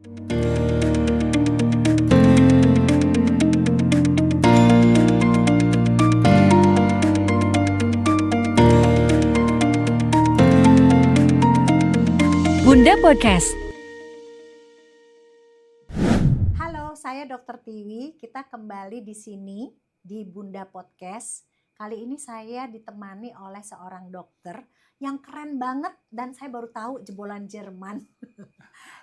Bunda Podcast. Halo, saya Dr. Tiwi. Kita kembali di sini di Bunda Podcast. Kali ini saya ditemani oleh seorang dokter yang keren banget dan saya baru tahu jebolan Jerman.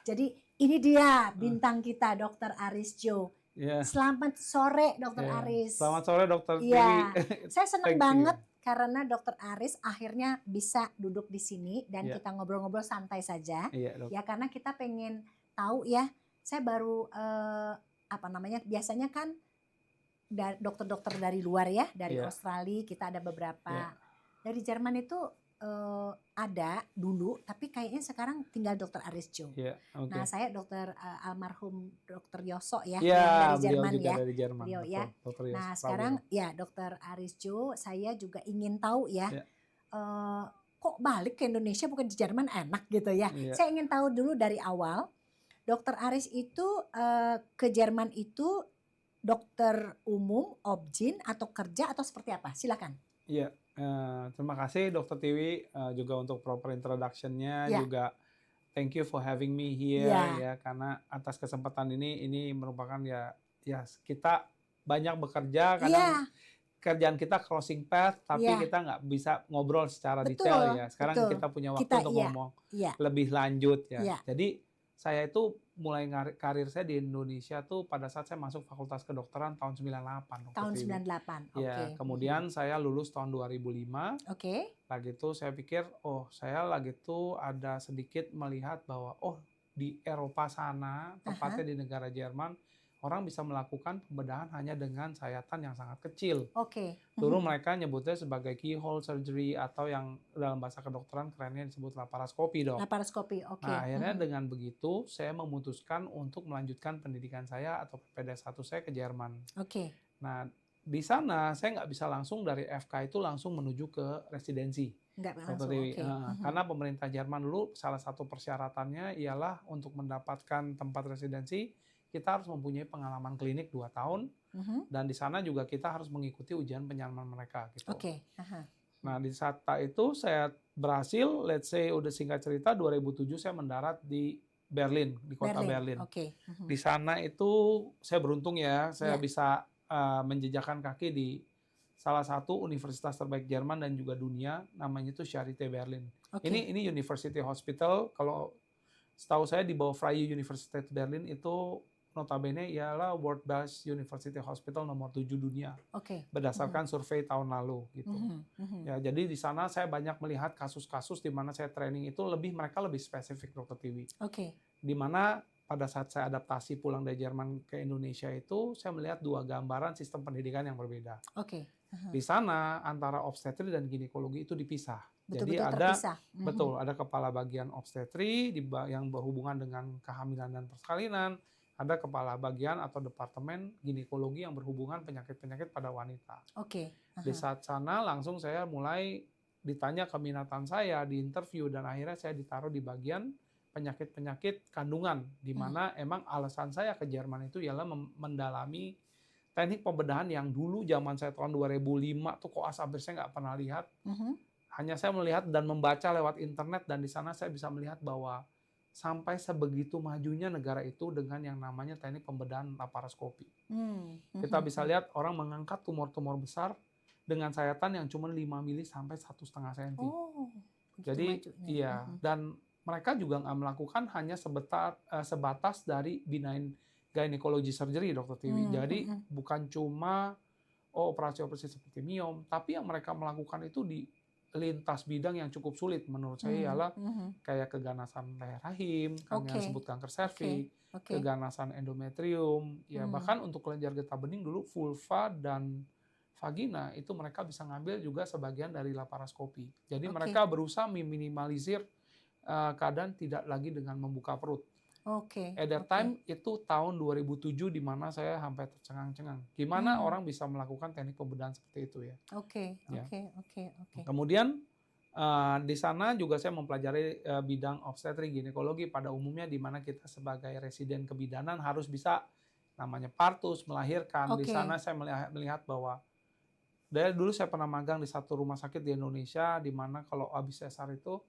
Jadi ini dia bintang kita, Dr. Aris Jo. Yeah. Selamat sore, Dr. Aris. Selamat sore, Dr. Tiwi. Iya, saya senang Thank banget you. karena Dr. Aris akhirnya bisa duduk di sini dan Yeah. kita ngobrol-ngobrol santai saja. Iya, Ya karena kita pengen tahu ya, saya baru biasanya kan dokter-dokter dari luar ya, dari Yeah. Australia kita ada beberapa. Yeah. Dari Jerman itu ada dulu, tapi kayaknya sekarang tinggal Dr. Aris Jo. Yeah, okay. Nah, saya dokter almarhum Dr. Yoso ya, Yeah, yang dari Jerman juga ya. dari Jerman. Beliau Betul, ya. Dr. Yoso Nah, Prabowo. sekarang ya Dr. Aris Jo, saya juga ingin tahu ya. Yeah. Kok balik ke Indonesia bukan di Jerman, enak gitu ya. Yeah. Saya ingin tahu dulu dari awal, Dr. Aris itu ke Jerman itu dokter umum, objin atau kerja atau seperti apa? Silakan. Iya, terima kasih Dr. Tiwi juga untuk proper introduction-nya, Yeah. juga thank you for having me here Yeah. ya, karena atas kesempatan ini merupakan ya kita banyak bekerja, kadang kerjaan kita crossing path, tapi Yeah. kita nggak bisa ngobrol secara Betul, detail ya. Sekarang betul. kita punya waktu Kita, untuk iya, ngomong iya. lebih lanjut ya. Iya. Jadi saya itu mulai karir saya di Indonesia tuh pada saat saya masuk Fakultas Kedokteran tahun 98. Dr. Tahun Tiwi. 98, oke. Ya, kemudian saya lulus tahun 2005. Oke. Lagi itu saya pikir, saya lagi itu ada sedikit melihat bahwa di Eropa sana, tepatnya di negara Jerman, orang bisa melakukan pembedahan hanya dengan sayatan yang sangat kecil. Oke. Dulu mereka nyebutnya sebagai keyhole surgery atau yang dalam bahasa kedokteran kerennya disebut laparoskopi, Dok. Laparoskopi, oke. Nah, akhirnya dengan begitu saya memutuskan untuk melanjutkan pendidikan saya atau PPD-1 saya ke Jerman. Oke. Nah, di sana saya nggak bisa langsung dari FK itu langsung menuju ke residensi. Nggak langsung, oke. Karena pemerintah Jerman dulu salah satu persyaratannya ialah untuk mendapatkan tempat residensi kita harus mempunyai pengalaman klinik 2 tahun dan di sana juga kita harus mengikuti ujian penyeraman mereka gitu. Oke. Nah, di saat itu saya berhasil, let's say udah singkat cerita 2007 saya mendarat di Berlin, di kota Berlin. Oke. Di sana itu saya beruntung ya, saya Yeah. bisa menjejakkan kaki di salah satu universitas terbaik Jerman dan juga dunia, namanya itu Charité Berlin. Oke. Ini University Hospital, kalau setahu saya di bawah Freie Universität Berlin itu notabene ialah World Best University Hospital nomor 7 dunia. Oke. Berdasarkan survei tahun lalu gitu. Ya, jadi di sana saya banyak melihat kasus-kasus di mana saya training itu mereka lebih spesifik, Dr. Tiwi. Oke. Di mana pada saat saya adaptasi pulang dari Jerman ke Indonesia itu saya melihat 2 gambaran sistem pendidikan yang berbeda. Oke. Di sana antara obstetri dan ginekologi itu dipisah. Betul-betul Jadi ada terpisah. betul ada kepala bagian obstetri yang berhubungan dengan kehamilan dan persalinan, ada kepala bagian atau departemen ginekologi yang berhubungan penyakit-penyakit pada wanita. Oke. Di saat sana langsung saya mulai ditanya keminatan saya di interview dan akhirnya saya ditaruh di bagian penyakit-penyakit kandungan di mana emang alasan saya ke Jerman itu ialah mendalami teknik pembedahan yang dulu zaman saya tahun 2005 tuh koas hampir saya nggak pernah lihat. Hanya saya melihat dan membaca lewat internet dan di sana saya bisa melihat bahwa sampai sebegitu majunya negara itu dengan yang namanya teknik pembedahan laparoskopi. Kita bisa lihat orang mengangkat tumor-tumor besar dengan sayatan yang cuma 5 mili sampai 1,5 cm. Jadi iya, dan mereka juga nggak melakukan hanya sebatas dari benign gynecology surgery, Dr. Tiwi. Jadi bukan cuma operasi-operasi seperti miom, tapi yang mereka melakukan itu di lintas bidang yang cukup sulit menurut saya ialah kayak keganasan leher rahim, yang disebut kanker serviks, keganasan endometrium, ya bahkan untuk kelenjar getah bening dulu vulva dan vagina itu mereka bisa ngambil juga sebagian dari laparoskopi. Jadi mereka berusaha meminimalisir keadaan tidak lagi dengan membuka perut. At that time itu tahun 2007 di mana saya sampai tercengang-cengang. Gimana orang bisa melakukan teknik pembedahan seperti itu ya? Kemudian Di sana juga saya mempelajari bidang obstetrik ginekologi pada umumnya, di mana kita sebagai residen kebidanan harus bisa namanya partus, melahirkan. Di Oke. sana saya melihat bahwa dari dulu saya pernah magang di satu rumah sakit di Indonesia, di mana kalau habis sesar itu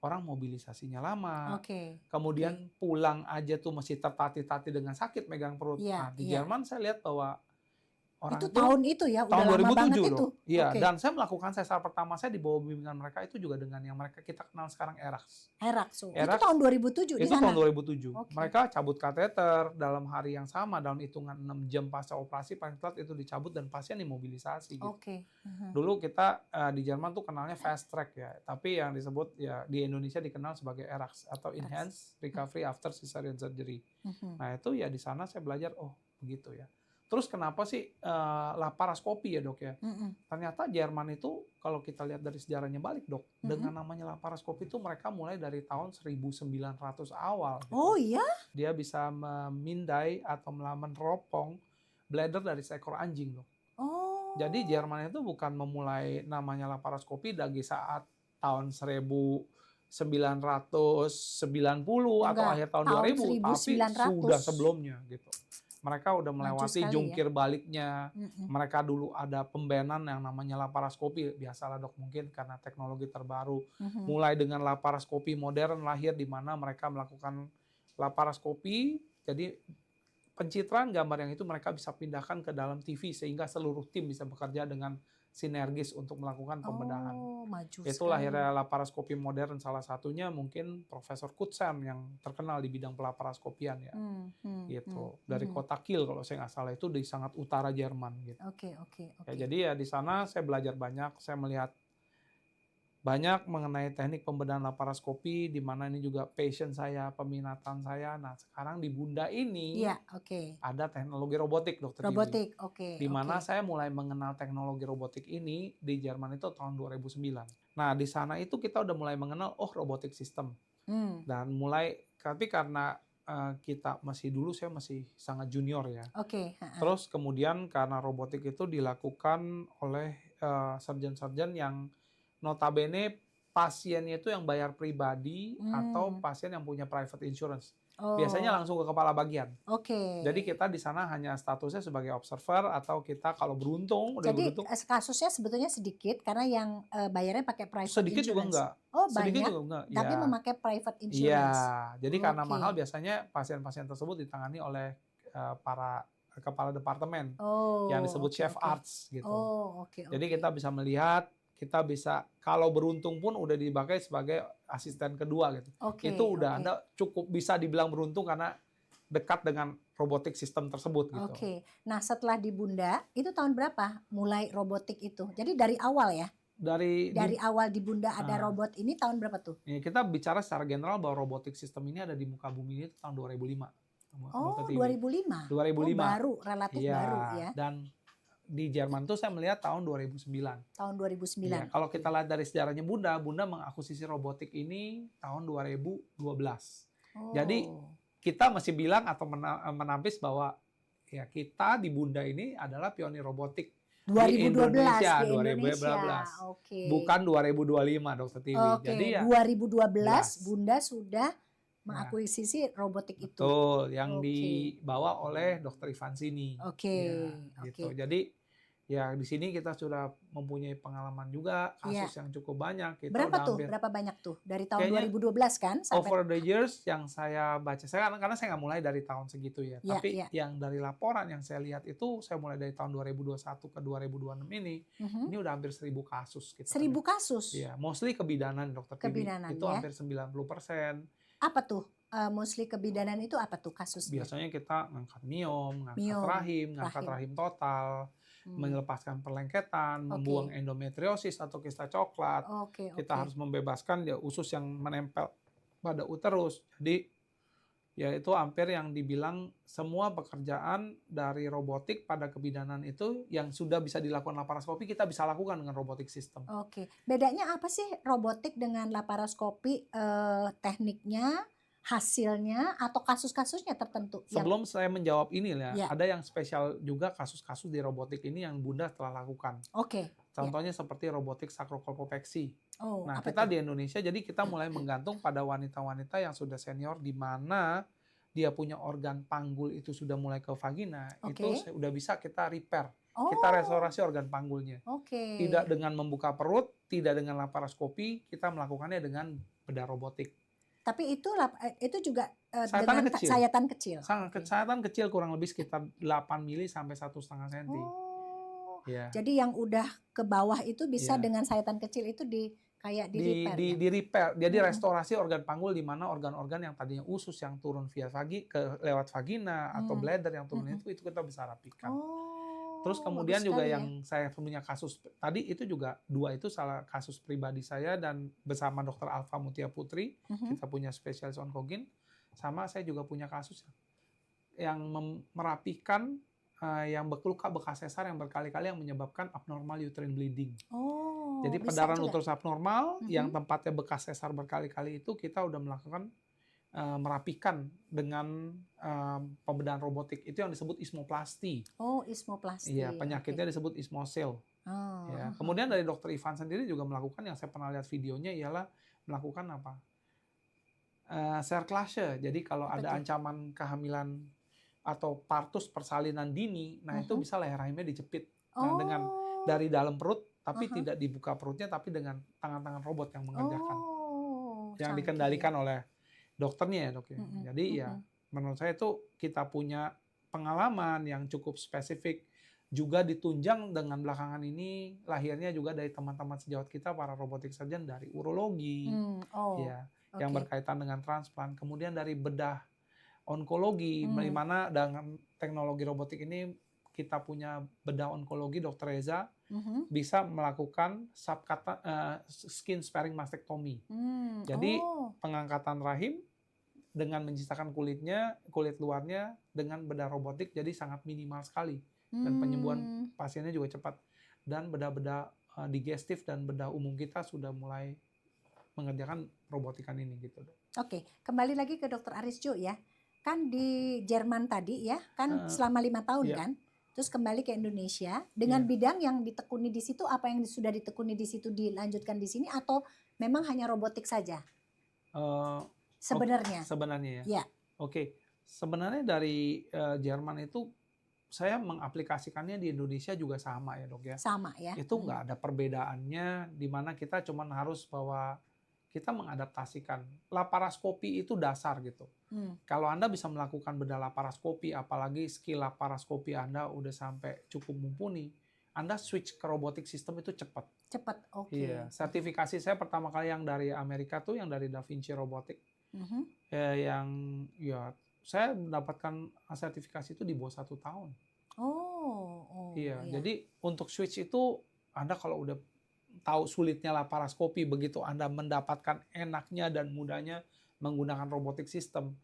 orang mobilisasinya lama. Oke. Kemudian pulang aja tuh masih tertati-tati dengan sakit megang perut. Iya, Nah, di iya. Jerman saya lihat bahwa orang Itu itu tahun itu ya, udah tahun lama banget 2007 itu. loh. Iya, Oke. dan saya melakukan sesar pertama saya di bawah bimbingan mereka itu juga dengan yang kita kenal sekarang ERAX. Heraxo. Itu ERAX tahun 2007 di itu sana. tahun 2007. Oke. Mereka cabut kateter dalam hari yang sama, dalam hitungan 6 jam pasca operasi paling telat itu dicabut dan pasien dimobilisasi gitu. Oke. Dulu kita di Jerman tuh kenalnya fast track ya, tapi yang disebut ya di Indonesia dikenal sebagai ERAX atau Enhanced Recovery After Cesarean Surgery. Nah itu ya di sana saya belajar, oh begitu ya. Terus kenapa sih laparoskopi ya dok ya? Ternyata Jerman itu kalau kita lihat dari sejarahnya balik dok, dengan namanya laparoskopi itu mereka mulai dari tahun 1900 awal. Gitu. Oh iya? Dia bisa memindai atau meneropong bladder dari seekor anjing dok. Oh. Jadi Jerman itu bukan memulai namanya laparoskopi dari saat tahun 1990 atau akhir tahun 2000, tapi 1900. sudah sebelumnya gitu. Mereka udah Maju melewati sekali jungkir baliknya. Mereka dulu ada pembenan yang namanya laparoskopi. Biasalah dok, mungkin karena teknologi terbaru. Mulai dengan laparoskopi modern lahir di mana mereka melakukan laparoskopi. Jadi pencitraan gambar yang itu mereka bisa pindahkan ke dalam TV sehingga seluruh tim bisa bekerja dengan sinergis untuk melakukan pembedahan. Oh, maju Itulah sekali. akhirnya laparoskopi modern, salah satunya mungkin Profesor Kutzen yang terkenal di bidang pelaparoskopian ya. Gitu. Dari kota Kiel kalau saya nggak salah, itu di sangat utara Jerman gitu. Oke. Ya, jadi ya di sana saya belajar banyak, saya melihat banyak mengenai teknik pembedahan laparoskopi, di mana ini juga passion saya, peminatan saya. Nah, sekarang di Bunda ini Iya, oke. ada teknologi robotik, Dokter Tiwi. Robotik, oke. Di mana oke. saya mulai mengenal teknologi robotik ini di Jerman itu tahun 2009. Nah, di sana itu kita udah mulai mengenal, oh robotik sistem. Dan mulai, tapi karena kita saya masih sangat junior ya. Oke. Terus kemudian karena robotik itu dilakukan oleh surgeon-surgeon yang notabene pasiennya itu yang bayar pribadi atau pasien yang punya private insurance. Biasanya langsung ke kepala bagian. Oke. Jadi kita di sana hanya statusnya sebagai observer atau kita kalau beruntung udah Jadi beruntung. kasusnya sebetulnya sedikit karena yang bayarnya pakai private Sedikit juga insurance. enggak. Oh, Sedikit banyak. juga enggak. Tapi Ya. memakai private Iya, insurance. jadi karena Oke. mahal biasanya pasien-pasien tersebut ditangani oleh para kepala departemen yang disebut chef arts gitu. Oh, oke. Jadi kita bisa melihat, kita bisa kalau beruntung pun udah dipakai sebagai asisten kedua gitu. Oke, Itu udah oke. Anda cukup bisa dibilang beruntung karena dekat dengan robotik sistem tersebut gitu. Oke. Nah, setelah di Bunda, itu tahun berapa mulai robotik itu? Jadi dari awal ya? Dari awal di Bunda ada robot ini tahun berapa tuh? Kita bicara secara general bahwa robotik sistem ini ada di muka bumi ini tahun 2005. Oh, 2005. 2005. Oh, baru, relatif baru ya. Dan di Jerman tuh saya melihat tahun 2009. Tahun 2009. Ya, kalau kita lihat dari sejarahnya Bunda mengakuisisi robotik ini tahun 2012. Oh. Jadi kita masih bilang atau menampis bahwa ya kita di Bunda ini adalah pionir robotik 2012 di Indonesia. Oke. Bukan 2025 Dokter Tiwi. Oke, Jadi ya 2012 Bunda sudah mengakuisisi robotik itu. betul, yang dibawa oleh Dokter Ivan Sini. Oke. Ya, gitu. Jadi ya di sini kita sudah mempunyai pengalaman juga, kasus yang cukup banyak. Kita berapa udah tuh? Berapa banyak tuh? Dari tahun kayaknya 2012 kan? Sampai over the years yang saya baca, karena saya nggak mulai dari tahun segitu ya. Tapi yang dari laporan yang saya lihat itu, saya mulai dari tahun 2021 ke 2026 ini udah hampir 1.000 kasus. 1.000 kasus? Iya, mostly kebidanan Dokter Tiwi. Itu hampir 90%. Apa tuh? Mostly kebidanan itu apa tuh kasusnya? Biasanya kita ngangkat miom, ngangkat rahim total, melepaskan perlengketan, membuang endometriosis atau kista coklat. Kita harus membebaskan usus yang menempel pada uterus. Jadi ya itu hampir yang dibilang semua pekerjaan dari robotik pada kebidanan itu yang sudah bisa dilakukan laparoskopi kita bisa lakukan dengan robotik sistem. Oke. Bedanya apa sih robotik dengan laparoskopi, tekniknya, hasilnya atau kasus-kasusnya tertentu? Sebelum saya menjawab ini ada yang spesial juga kasus-kasus di robotik ini yang Bunda telah lakukan. Oke. Contohnya seperti robotik sacrocolpopexy. Oh, Nah, apa kita tuh? di Indonesia jadi kita mulai menggantung pada wanita-wanita yang sudah senior di mana dia punya organ panggul itu sudah mulai ke vagina, itu Oke. udah bisa kita repair. Kita Oh, restorasi organ panggulnya. oke. Tidak dengan membuka perut, tidak dengan laparoskopi, kita melakukannya dengan bedah robotik. Tapi itu juga dengan Sayatannya kecil. sayatan kecil. Oke. Sayatan kecil kurang lebih sekitar 8 mili sampai 1,5 cm. Oh, Ya. jadi yang udah ke bawah itu bisa Ya. dengan sayatan kecil itu kayak di repair ya? Di repair, jadi Mm-mm. restorasi organ panggul di mana organ-organ yang tadinya usus yang turun via lewat vagina atau bladder yang turun Mm-mm. itu kita bisa rapikan. Oh, Terus kemudian bagus juga sekali ya. yang saya punya kasus tadi itu juga dua itu salah kasus pribadi saya dan bersama Dr. Alfa Mutia Putri kita punya spesialis onkogin, sama saya juga punya kasus yang merapikan yang luka bekas sesar yang berkali-kali yang menyebabkan abnormal uterine bleeding. Oh, Jadi bisa pendarahan juga. uterus abnormal yang tempatnya bekas sesar berkali-kali itu kita udah melakukan merapikan dengan pembedahan robotik. Itu yang disebut ismoplasti. Oh, ismoplasti. Iya, penyakitnya disebut ismosil. Oh, Ya. Kemudian dari Dokter Ivan sendiri juga melakukan yang saya pernah lihat videonya ialah melakukan apa? Serklase. Jadi kalau Apa ada tuh? ancaman kehamilan atau partus persalinan dini, nah itu bisa leher rahimnya dijepit. Nah, dengan Oh, dari dalam perut tapi tidak dibuka perutnya tapi dengan tangan-tangan robot yang mengerjakan. Yang canggih dikendalikan ya. oleh dokternya ya, Dok ya. Jadi ya menurut saya itu kita punya pengalaman yang cukup spesifik, juga ditunjang dengan belakangan ini lahirnya juga dari teman-teman sejawat kita para robotic surgeon dari urologi, ya, yang berkaitan dengan transplant, kemudian dari bedah onkologi, di mana dengan teknologi robotik ini kita punya bedah onkologi Dr. Reza bisa melakukan skin sparing mastectomy. Jadi pengangkatan rahim dengan menyisakan kulit luarnya dengan bedah robotik jadi sangat minimal sekali dan penyembuhan pasiennya juga cepat. Dan bedah-bedah digestif dan bedah umum kita sudah mulai mengerjakan robotikan ini gitu. Oke, kembali lagi ke Dr. Arisjo ya. Kan di Jerman tadi ya, kan selama 5 tahun iya. kan? Terus kembali ke Indonesia dengan bidang yang ditekuni di situ, apa yang sudah ditekuni di situ dilanjutkan di sini atau memang hanya robotik saja? Sebenarnya. Sebenarnya ya. Ya. Oke. Sebenarnya dari Jerman itu saya mengaplikasikannya di Indonesia juga sama ya, Dok ya. Sama ya. Itu nggak ada perbedaannya di mana kita cuma harus bahwa kita mengadaptasikan. Laparoskopi itu dasar gitu. Kalau Anda bisa melakukan bedah laparoskopi, apalagi skill laparoskopi Anda udah sampai cukup mumpuni, Anda switch ke robotik sistem itu cepat. Cepat, oke. Iya, sertifikasi saya pertama kali yang dari Amerika tuh yang dari Da Vinci Robotic. Yang ya saya mendapatkan sertifikasi itu di bawah 1 tahun. Iya, jadi untuk switch itu Anda kalau udah tahu sulitnya laparoskopi, begitu Anda mendapatkan enaknya dan mudahnya menggunakan robotik system,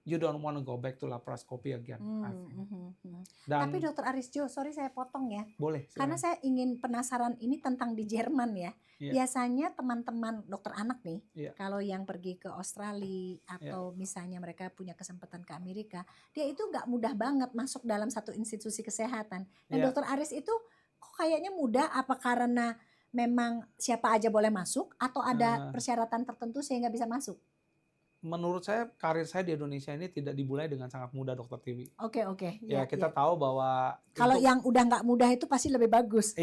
you don't want to go back to laparoscopy again. Tapi Dr. Arisjo, sorry saya potong ya. Boleh. Karena saya ingin penasaran ini tentang di Jerman ya. Biasanya teman-teman dokter anak nih, kalau yang pergi ke Australia atau misalnya mereka punya kesempatan ke Amerika, dia itu nggak mudah banget masuk dalam satu institusi kesehatan. Dan Dr. Aris itu kok kayaknya mudah, apa karena memang siapa aja boleh masuk atau ada persyaratan tertentu sehingga bisa masuk? Menurut saya karir saya di Indonesia ini tidak dimulai dengan sangat mudah, Dr. Tiwi. Oke. Ya, kita tahu bahwa kalau yang udah nggak mudah itu pasti lebih bagus.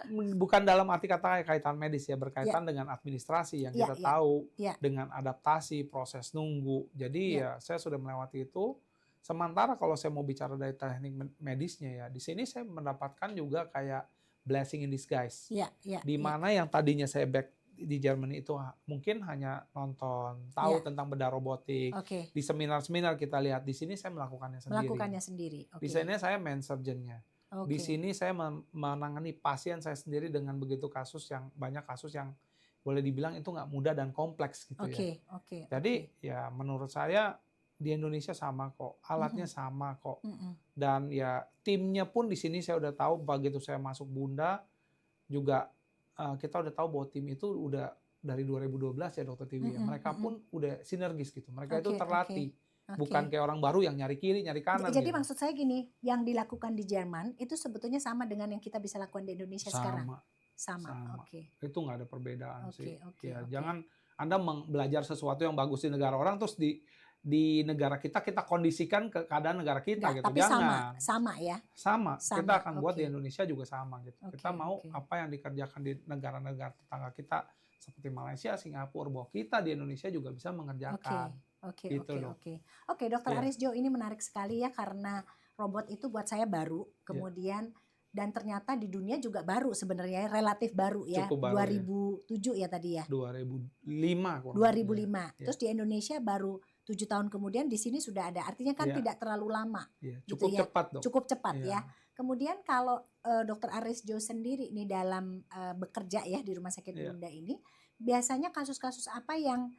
Bukan dalam arti kata kaitan medis ya, berkaitan dengan administrasi yang kita tahu, dengan adaptasi, proses nunggu. Jadi ya saya sudah melewati itu. Sementara kalau saya mau bicara dari teknik medisnya ya, di sini saya mendapatkan juga kayak blessing in disguise. Di mana yang tadinya saya back di Germany itu mungkin hanya nonton, tahu tentang bedah robotik. Di seminar-seminar kita lihat, di sini saya melakukannya sendiri. Di sini saya main surgeon-nya. Di sini saya menangani pasien saya sendiri dengan begitu banyak kasus yang boleh dibilang itu nggak mudah dan kompleks gitu ya. Jadi ya menurut saya di Indonesia sama kok, alatnya sama kok. Dan ya timnya pun di sini saya udah tahu begitu saya masuk Bunda juga kita udah tahu bahwa tim itu udah dari 2012 ya Dr. Tiwi ya. Mereka pun udah sinergis gitu. Mereka itu terlatih. Bukan kayak orang baru yang nyari kiri, nyari kanan. Jadi gitu. maksud saya gini, yang dilakukan di Jerman itu sebetulnya sama dengan yang kita bisa lakukan di Indonesia sekarang. Sama. sama. Oke. Itu nggak ada perbedaan sih. Oke. Ya, jangan Anda belajar sesuatu yang bagus di negara orang terus di negara kita kondisikan ke keadaan negara kita Enggak, gitu. tapi Jangan. sama ya. Sama, Sama. kita akan buat di Oke. Indonesia juga sama gitu. Kita mau Oke. apa yang dikerjakan di negara-negara tetangga kita seperti Malaysia, Singapura, bahwa kita di Indonesia juga bisa mengerjakan. Gitu loh. Oke, Dokter Iya. Arisjo, ini menarik sekali ya karena robot itu buat saya baru, kemudian dan ternyata di dunia juga baru sebenarnya, relatif baru ya. Cukup baru 2007 ya tadi ya. 2005 kurang 2005. lebih. Terus di Indonesia baru 7 tahun kemudian di sini sudah ada. Artinya kan Iya. tidak terlalu lama. Iya, gitu cukup ya. cepat dong. Cukup cepat Iya. ya. Kemudian kalau Dokter Arisjo sendiri nih dalam bekerja ya di Rumah Sakit Iya. Bunda ini, biasanya kasus-kasus apa yang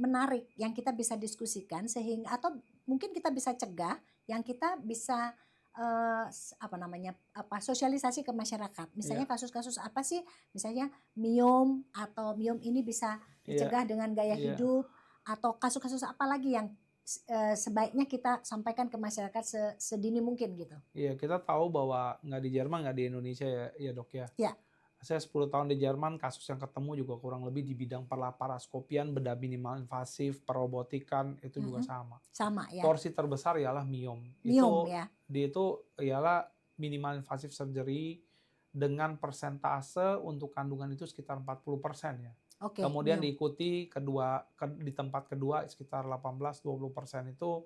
menarik yang kita bisa diskusikan sehingga atau mungkin kita bisa cegah, yang kita bisa sosialisasi ke masyarakat. Misalnya Iya. kasus-kasus apa sih? Misalnya miom atau miom ini bisa dicegah dengan gaya Iya. hidup, atau kasus-kasus apa lagi yang sebaiknya kita sampaikan ke masyarakat sedini mungkin gitu. Iya, kita tahu bahwa nggak di Jerman, nggak di Indonesia ya Dok ya. Iya. Saya 10 tahun di Jerman, kasus yang ketemu juga kurang lebih di bidang parskopian, bedah minimal invasif, perobotikan, itu juga sama. Sama ya. Porsi terbesar ialah miom. Miom ya. Itu ialah minimal invasive surgery dengan persentase untuk kandungan itu sekitar 40% ya. Oke, Kemudian miom. diikuti di tempat kedua sekitar 18-20% itu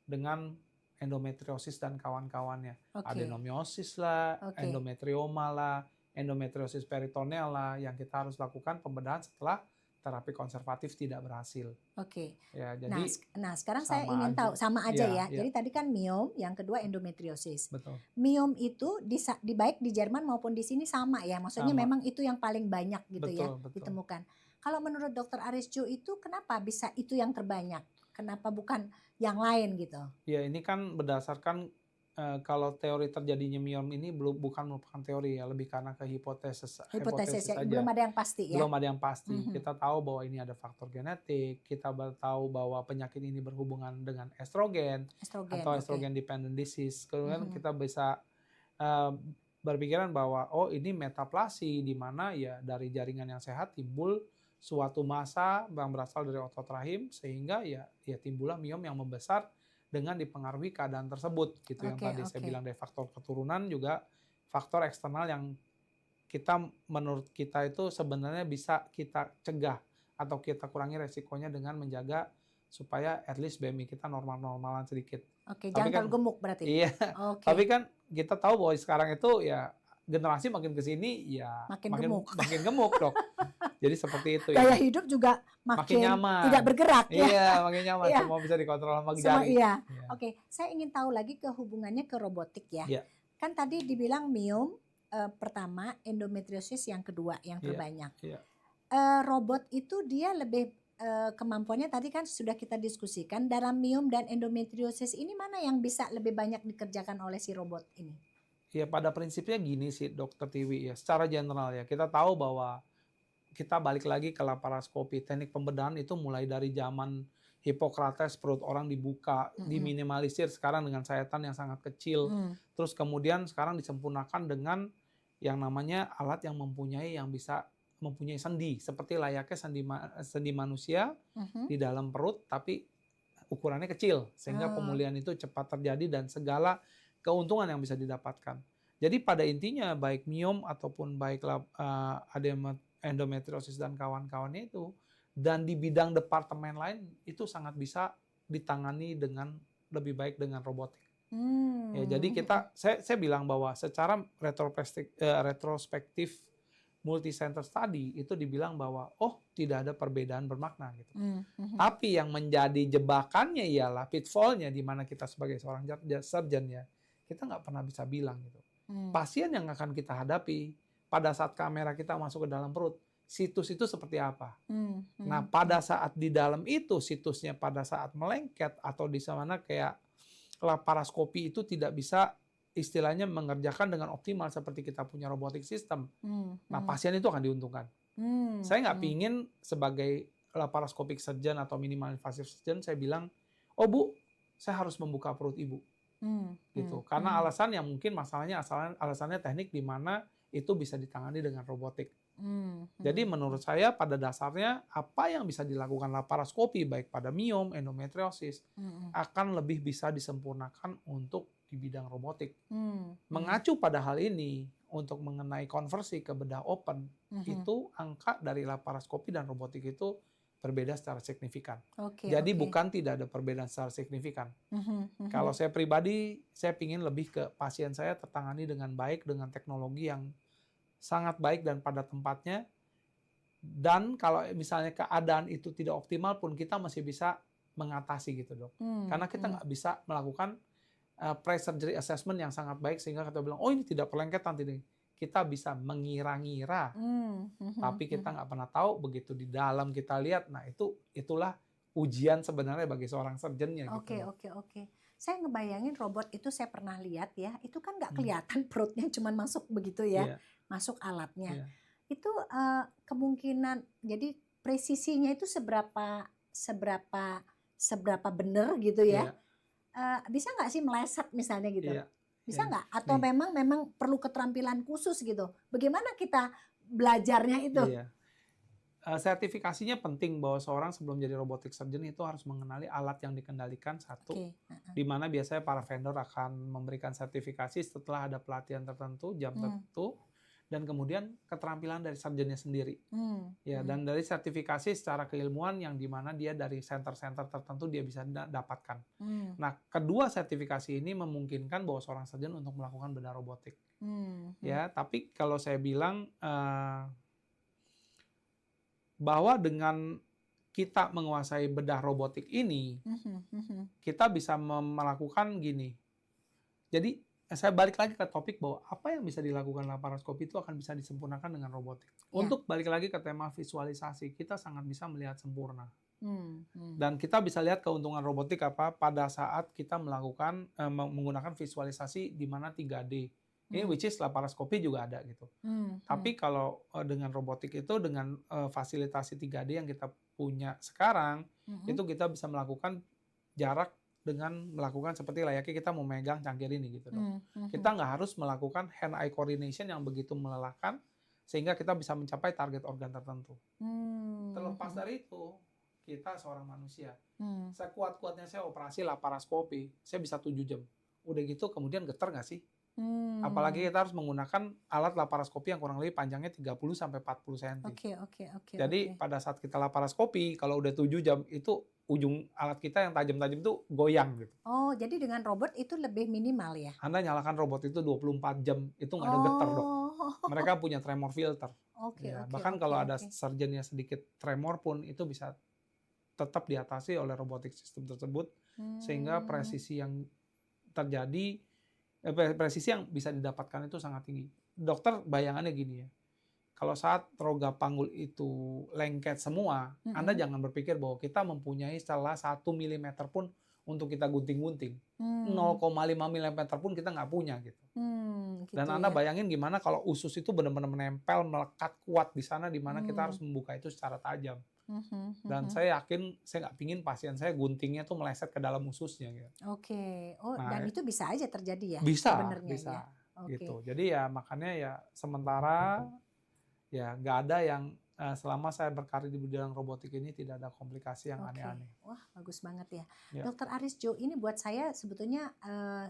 dengan endometriosis dan kawan-kawannya. Oke. Adenomiosis lah, Oke. endometrioma lah, endometriosis peritoneal lah, yang kita harus lakukan pembedahan setelah terapi konservatif tidak berhasil. Oke. Ya, jadi Nah, sekarang saya sama ingin aja. tahu sama aja Iya, ya. iya. Jadi tadi kan miom, yang kedua endometriosis. betul. Miom itu di baik di Jerman maupun di sini sama ya. Maksudnya Sama. memang itu yang paling banyak gitu ya Betul. ditemukan. Kalau menurut Dokter Arisjo itu kenapa bisa itu yang terbanyak? Kenapa bukan yang lain gitu? Ya, ini kan berdasarkan kalau teori terjadinya miom ini bukan merupakan teori ya, lebih karena ke hipotesis Hipotesis ya, aja. belum ada yang pasti ya. Belum ada yang pasti. Mhm. Kita tahu bahwa ini ada faktor genetik, kita tahu bahwa penyakit ini berhubungan dengan estrogen atau oke. estrogen dependent disease. Kemudian Mhm. kita bisa berpikiran bahwa ini metaplasi, di mana ya dari jaringan yang sehat timbul suatu massa yang berasal dari otot rahim, sehingga ya timbullah miom yang membesar dengan dipengaruhi keadaan tersebut gitu. Yang tadi saya bilang dari faktor keturunan, juga faktor eksternal yang menurut kita itu sebenarnya bisa kita cegah atau kita kurangi resikonya dengan menjaga supaya at least BMI kita normal-normalan sedikit. Oke, Tapi jangan kan- terlalu gemuk berarti. Iya. Oke. Tapi kan kita tahu bahwa sekarang itu ya generasi makin ke sini ya Makin gemuk. makin gemuk Dok. Jadi seperti itu Gaya ya. hidup juga makin nyaman. tidak bergerak ya. Iya, makin nyaman. Iya. Semua bisa dikontrol sama Semua jari. iya. Iya. Oke, saya ingin tahu lagi ke hubungannya ke robotik ya. Iya. Kan tadi dibilang miom pertama, endometriosis yang kedua yang Iya, terbanyak. iya. Robot itu dia lebih kemampuannya tadi kan sudah kita diskusikan, dalam miom dan endometriosis ini mana yang bisa lebih banyak dikerjakan oleh si robot ini? Ya pada prinsipnya gini sih Dokter Tiwi ya, secara general ya kita tahu bahwa kita balik lagi ke laparoskopi, teknik pembedahan itu mulai dari zaman Hippocrates, perut orang dibuka, diminimalisir sekarang dengan sayatan yang sangat kecil, terus kemudian sekarang disempurnakan dengan yang namanya alat yang bisa mempunyai sendi, seperti layaknya sendi manusia di dalam perut, tapi ukurannya kecil, sehingga pemulihan itu cepat terjadi dan segala keuntungan yang bisa didapatkan. Jadi pada intinya baik miom ataupun baik endometriosis dan kawan-kawannya itu, dan di bidang departemen lain itu sangat bisa ditangani dengan lebih baik dengan robotik. Ya, jadi saya bilang bahwa secara retrospektif multi-center study itu dibilang bahwa tidak ada perbedaan bermakna gitu. Tapi yang menjadi jebakannya ialah pitfall-nya, di mana kita sebagai seorang surgeon ya, kita nggak pernah bisa bilang gitu. Pasien yang akan kita hadapi pada saat kamera kita masuk ke dalam perut, situs itu seperti apa. Nah, pada saat di dalam itu situsnya pada saat melengket atau di sana kayak laparoskopi itu tidak bisa istilahnya mengerjakan dengan optimal seperti kita punya robotik system. Nah, pasien itu akan diuntungkan. Saya nggak pingin sebagai laparoskopik surgeon atau minimal invasive surgeon saya bilang, Bu, saya harus membuka perut ibu. Gitu. Karena alasan yang mungkin masalahnya alasannya teknik, di mana itu bisa ditangani dengan robotik. Hmm. Jadi menurut saya pada dasarnya apa yang bisa dilakukan laparoskopi baik pada miom, endometriosis akan lebih bisa disempurnakan untuk di bidang robotik. Mengacu pada hal ini untuk mengenai konversi ke bedah open, itu angka dari laparoskopi dan robotik itu berbeda secara signifikan. Jadi bukan tidak ada perbedaan secara signifikan. Kalau saya pribadi, saya ingin lebih ke pasien saya tertangani dengan baik dengan teknologi yang sangat baik dan pada tempatnya. Dan kalau misalnya keadaan itu tidak optimal pun kita masih bisa mengatasi gitu dok. Karena kita nggak bisa melakukan pre-surgery assessment yang sangat baik sehingga kita bilang, oh ini tidak perlengketan ini. Kita bisa mengira-ngira, tapi kita nggak pernah tahu begitu di dalam kita lihat. Nah itulah ujian sebenarnya bagi seorang surgeonnya. Oke. Saya ngebayangin robot itu saya pernah lihat ya, itu kan nggak kelihatan perutnya cuman masuk begitu ya, masuk alatnya. Itu kemungkinan, jadi presisinya itu seberapa benar gitu ya? Bisa nggak sih meleset misalnya gitu? Bisa nggak? Atau memang perlu keterampilan khusus gitu? Bagaimana kita belajarnya itu? Sertifikasinya penting bahwa seorang sebelum jadi robotic surgeon itu harus mengenali alat yang dikendalikan satu, di mana biasanya para vendor akan memberikan sertifikasi setelah ada pelatihan tertentu, jam tertentu, dan kemudian keterampilan dari surgeonnya sendiri. Dan dari sertifikasi secara keilmuan yang di mana dia dari center-center tertentu dia bisa dapatkan. Nah, kedua sertifikasi ini memungkinkan bahwa seorang surgeon untuk melakukan bedah robotik. Tapi kalau saya bilang bahwa dengan kita menguasai bedah robotik ini, kita bisa melakukan gini. Jadi saya balik lagi ke topik bahwa apa yang bisa dilakukan laparoskopi itu akan bisa disempurnakan dengan robotik. Untuk balik lagi ke tema visualisasi, kita sangat bisa melihat sempurna. Dan kita bisa lihat keuntungan robotik apa pada saat kita melakukan menggunakan visualisasi di mana 3D. Ini which is laparoskopi juga ada gitu. Tapi kalau dengan robotik itu dengan fasilitasi 3D yang kita punya sekarang, itu kita bisa melakukan jarak dengan melakukan seperti layaknya kita memegang cangkir ini gitu dok. Kita nggak harus melakukan hand-eye coordination yang begitu melelahkan sehingga kita bisa mencapai target organ tertentu. Terlepas dari itu, kita seorang manusia. Sekuat-kuatnya saya operasi laparoskopi, saya bisa 7 jam. Udah gitu kemudian getar nggak sih? Apalagi kita harus menggunakan alat laparoskopi yang kurang lebih panjangnya 30-40 cm. Jadi pada saat kita laparoskopi, kalau udah 7 jam itu ujung alat kita yang tajam-tajam itu goyang gitu. Oh, jadi dengan robot itu lebih minimal ya? Anda nyalakan robot itu 24 jam, itu nggak ada getar dok. Mereka punya tremor filter. Bahkan kalau ada surgeonnya sedikit tremor pun itu bisa tetap diatasi oleh robotik sistem tersebut. Sehingga presisi yang terjadi, presisi yang bisa didapatkan itu sangat tinggi. Dokter bayangannya gini ya, kalau saat rongga panggul itu lengket semua, Anda jangan berpikir bahwa kita mempunyai salah 1 mm pun untuk kita gunting-gunting. 0,5 mm pun kita nggak punya gitu. Dan Anda bayangin gimana kalau usus itu benar-benar menempel, melekat kuat di sana, di mana kita harus membuka itu secara tajam. Dan saya yakin, saya nggak pingin pasien saya guntingnya tuh meleset ke dalam ususnya. Gitu. Dan itu bisa aja terjadi ya? Bisa. Ya? Gitu. Jadi ya makanya ya sementara ya nggak ada yang selama saya berkarir di bidang robotik ini tidak ada komplikasi yang aneh-aneh. Wah, bagus banget ya. Dokter Arisjo, ini buat saya sebetulnya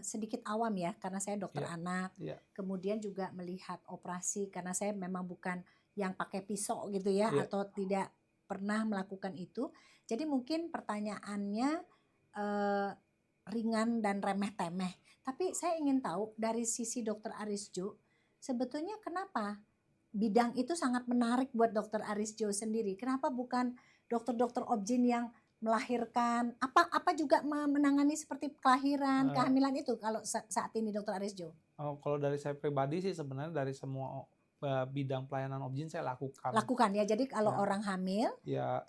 sedikit awam ya, karena saya dokter anak. Kemudian juga melihat operasi, karena saya memang bukan yang pakai pisau gitu ya, atau tidak pernah melakukan itu. Jadi mungkin pertanyaannya ringan dan remeh-temeh. Tapi saya ingin tahu dari sisi Dokter Arisjo, sebetulnya kenapa bidang itu sangat menarik buat Dokter Arisjo sendiri? Kenapa bukan dokter-dokter obgyn yang melahirkan? Apa juga menangani seperti kelahiran, kehamilan itu kalau saat ini Dokter Arisjo? Kalau dari saya pribadi sih sebenarnya dari semua bidang pelayanan obgyn saya lakukan. Ya, jadi kalau orang hamil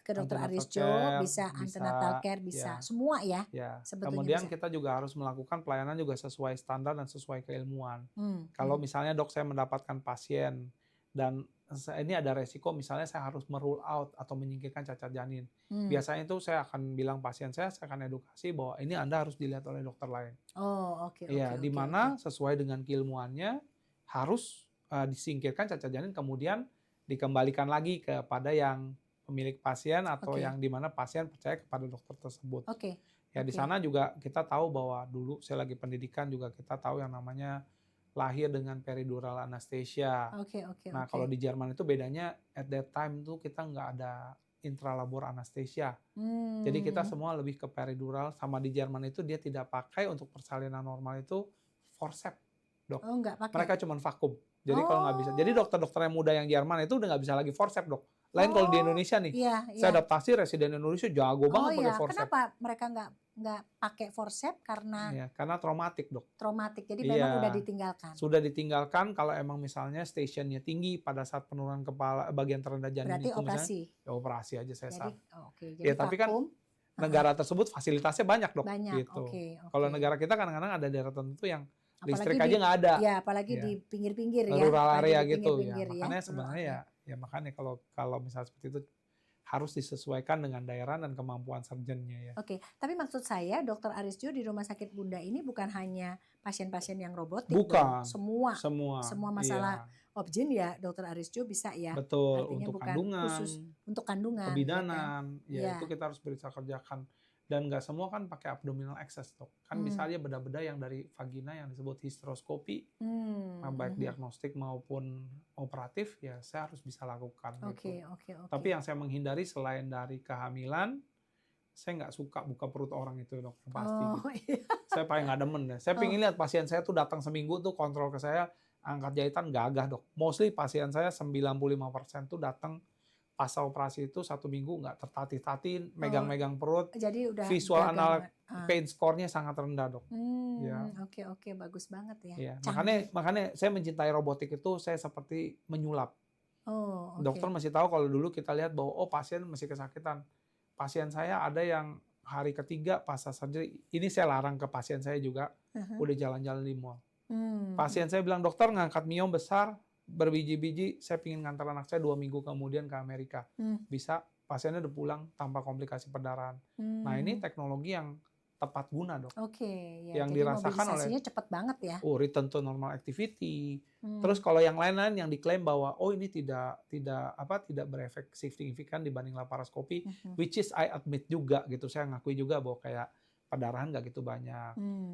ke Dokter Arisjo bisa antenatal care, bisa semua ya. Kemudian kita juga harus melakukan pelayanan juga sesuai standar dan sesuai keilmuan. Kalau misalnya dok saya mendapatkan pasien dan ini ada resiko misalnya saya harus merule out atau menyingkirkan cacat janin. Biasanya itu saya akan bilang pasien saya akan edukasi bahwa ini Anda harus dilihat oleh dokter lain. Di mana sesuai dengan keilmuannya harus disingkirkan cacat janin kemudian dikembalikan lagi kepada yang pemilik pasien atau yang dimana pasien percaya kepada dokter tersebut. Ya di sana juga kita tahu bahwa dulu saya lagi pendidikan juga kita tahu yang namanya lahir dengan peridural anesthesia. Nah kalau di Jerman itu bedanya at that time tuh kita nggak ada intralabor anesthesia. Jadi kita semua lebih ke peridural, sama di Jerman itu dia tidak pakai untuk persalinan normal itu forceps, dok. Nggak pakai. Mereka cuma vakum. Jadi kalau nggak bisa, jadi dokter-dokter yang muda yang Jerman itu udah nggak bisa lagi forceps, dok. Lain kalau di Indonesia nih, saya adaptasi residen Indonesia jago banget pakai forceps. Kenapa mereka nggak pakai forceps? Karena traumatik, dok. Traumatik, jadi memang udah ditinggalkan. Sudah ditinggalkan kalau emang misalnya stationnya tinggi pada saat penurunan kepala bagian terendah janin. Berarti itu operasi. Misalnya, ya operasi aja saya saran. Jadi tapi kan negara tersebut fasilitasnya banyak, dok. Banyak. Gitu. Kalau negara kita kadang-kadang ada daerah tertentu yang listrik aja nggak ada. Ya, apalagi di pinggir-pinggir ya. Rural area gitu ya. Makanya sebenarnya ya makanya kalau misalnya seperti itu harus disesuaikan dengan daerah dan kemampuan surgeonnya ya. Tapi maksud saya Dr. Arisjo di Rumah Sakit Bunda ini bukan hanya pasien-pasien yang robotik. Bukan. Semua masalah obgyn ya Dr. Arisjo bisa ya. Betul. Artinya untuk bukan kandungan. Khusus untuk kandungan. Kebidanan. Ya itu kita harus bisa kerjakan. Dan nggak semua kan pakai abdominal access, dok. Kan bisa aja beda-beda yang dari vagina yang disebut hysteroscopy. Baik diagnostik maupun operatif ya saya harus bisa lakukan. Tapi yang saya menghindari selain dari kehamilan, saya nggak suka buka perut orang itu, dok. Pasti. Saya paling nggak demen deh. Saya pengen lihat pasien saya tuh datang seminggu tuh kontrol ke saya angkat jahitan gagah, dok. Mostly pasien saya 95% tuh datang pas operasi itu 1 minggu nggak tertatih-tatih, megang-megang perut. Jadi udah visual anal pain score-nya sangat rendah, dok. Oke, bagus banget ya. Ya. Makanya saya mencintai robotik itu saya seperti menyulap. Dokter masih tahu kalau dulu kita lihat bahwa pasien masih kesakitan. Pasien saya ada yang hari ketiga pasca surgery, ini saya larang ke pasien saya juga, udah jalan-jalan di mall. Pasien saya bilang, dokter ngangkat miom besar, berbiji-biji, saya pingin ngantar anak saya 2 minggu kemudian ke Amerika. Bisa, pasiennya udah pulang tanpa komplikasi perdarahan. Nah ini teknologi yang tepat guna, dok. Yang jadi dirasakan oleh cepat banget ya. Return to normal activity. Terus kalau yang lain-lain yang diklaim bahwa ini tidak berefek signifikan dibanding laparoskopi, which is I admit juga gitu. Saya ngakui juga bahwa kayak perdarahan nggak gitu banyak.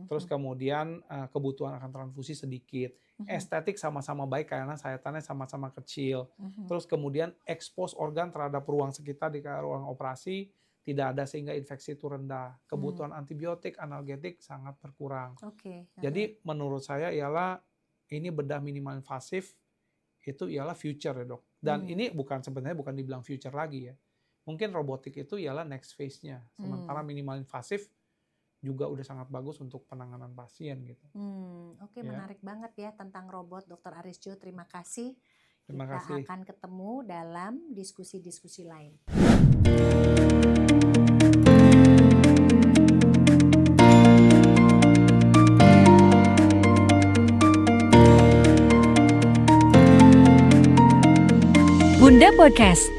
Terus kemudian kebutuhan akan transfusi sedikit. Estetik sama-sama baik karena sayatannya sama-sama kecil. Terus kemudian expose organ terhadap ruang sekitar di ruang operasi tidak ada sehingga infeksi itu rendah. Kebutuhan antibiotik, analgetik sangat berkurang. Jadi menurut saya ialah ini bedah minimal invasif itu ialah future ya, dok. Dan ini sebenarnya bukan dibilang future lagi ya. Mungkin robotik itu ialah next phase-nya. Sementara minimal invasif juga udah sangat bagus untuk penanganan pasien gitu. Menarik banget ya tentang robot, Dr. Arisjo. Terima kasih. Terima kasih. Kita akan ketemu dalam diskusi-diskusi lain. Bunda Podcast.